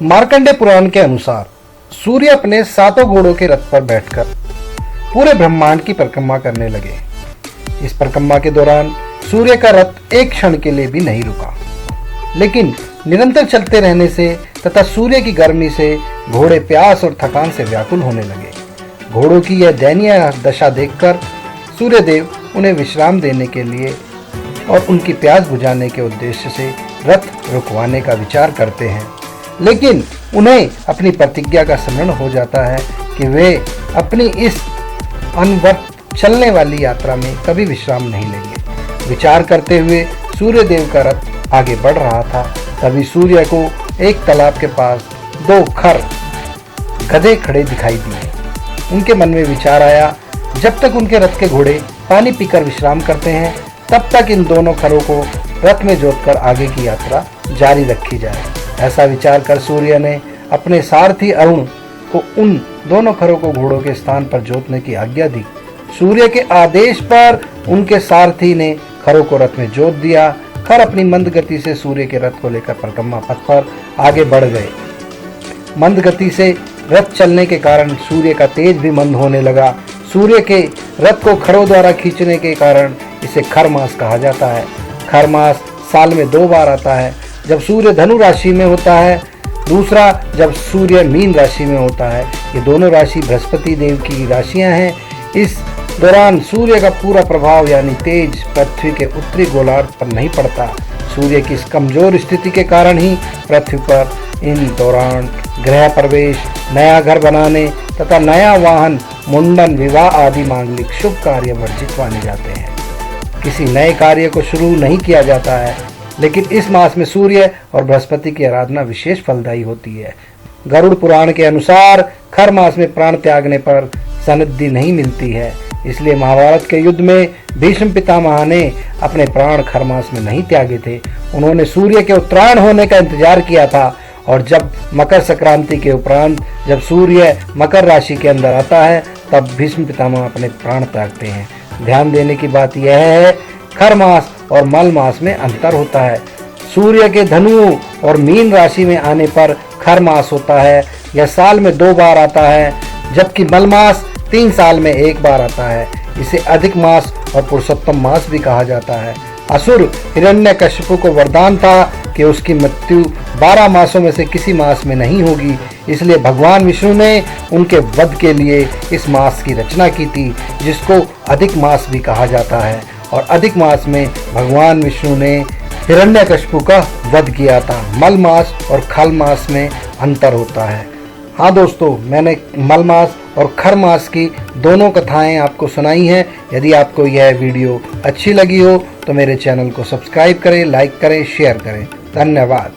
मार्कंडेय पुराण के अनुसार सूर्य अपने 7 घोड़ों के रथ पर बैठकर पूरे ब्रह्मांड की परिक्रमा करने लगे। इस परिक्रमा के दौरान सूर्य का रथ एक क्षण के लिए भी नहीं रुका, लेकिन निरंतर चलते रहने से तथा सूर्य की गर्मी से घोड़े प्यास और थकान से व्याकुल होने लगे। घोड़ों की यह दयनीय दशा देखकर सूर्यदेव उन्हें विश्राम देने के लिए और उनकी प्यास बुझाने के उद्देश्य से रथ रुकवाने का विचार करते हैं, लेकिन उन्हें अपनी प्रतिज्ञा का स्मरण हो जाता है कि वे अपनी इस अनवरत चलने वाली यात्रा में कभी विश्राम नहीं लेंगे। विचार करते हुए सूर्यदेव का रथ आगे बढ़ रहा था। तभी सूर्य को एक तालाब के पास 2 खर गधे खड़े दिखाई दिए। उनके मन में विचार आया, जब तक उनके रथ के घोड़े पानी पीकर विश्राम करते हैं, तब तक इन दोनों खरों को रथ में जोतकर आगे की यात्रा जारी रखी जाए। ऐसा विचार कर सूर्य ने अपने सारथी अरुण को उन दोनों खरों को घोड़ों के स्थान पर जोतने की आज्ञा दी। सूर्य के आदेश पर उनके सारथी ने खरों को रथ में जोत दिया। खर अपनी मंद गति से सूर्य के रथ को लेकर परिक्रमा पथ पर आगे बढ़ गए। मंद गति से रथ चलने के कारण सूर्य का तेज भी मंद होने लगा। सूर्य के रथ को खरों द्वारा खींचने के कारण इसे खर मास कहा जाता है। खर मास साल में 2 बार आता है, जब सूर्य धनु राशि में होता है, दूसरा जब सूर्य मीन राशि में होता है। ये दोनों राशि बृहस्पति देव की राशियां हैं। इस दौरान सूर्य का पूरा प्रभाव यानी तेज पृथ्वी के उत्तरी गोलार्ध पर नहीं पड़ता। सूर्य की इस कमजोर स्थिति के कारण ही पृथ्वी पर इन दौरान गृह प्रवेश, नया घर बनाने तथा नया वाहन, मुंडन, विवाह आदि मांगलिक शुभ कार्य वर्जित माने जाते हैं। किसी नए कार्य को शुरू नहीं किया जाता है, लेकिन इस मास में सूर्य और बृहस्पति की आराधना विशेष फलदायी होती है। गरुड़ पुराण के अनुसार खर मास में प्राण त्यागने पर सनद्धि नहीं मिलती है, इसलिए महाभारत के युद्ध में भीष्म पितामह ने अपने प्राण खर मास में नहीं त्यागे थे। उन्होंने सूर्य के उत्तरायण होने का इंतजार किया था, और जब मकर संक्रांति के उपरांत जब सूर्य मकर राशि के अंदर आता है, तब भीष्म पितामह अपने प्राण त्यागते हैं। ध्यान देने की बात यह है, खर मास और मल मास में अंतर होता है। सूर्य के धनु और मीन राशि में आने पर खर मास होता है, यह साल में 2 बार आता है, जबकि मल मास 3 साल में 1 बार आता है। इसे अधिक मास और पुरुषोत्तम मास भी कहा जाता है। असुर हिरण्यकशिपु को वरदान था कि उसकी मृत्यु 12 मासों में से किसी मास में नहीं होगी, इसलिए भगवान विष्णु ने उनके वध के लिए इस मास की रचना की थी, जिसको अधिक मास भी कहा जाता है। और अधिक मास में भगवान विष्णु ने हिरण्यकशिपु का वध किया था। मल मास और खल मास में अंतर होता है। हाँ दोस्तों, मैंने मल मास और खर मास की दोनों कथाएं आपको सुनाई हैं। यदि आपको यह वीडियो अच्छी लगी हो तो मेरे चैनल को सब्सक्राइब करें, लाइक करें, शेयर करें। धन्यवाद।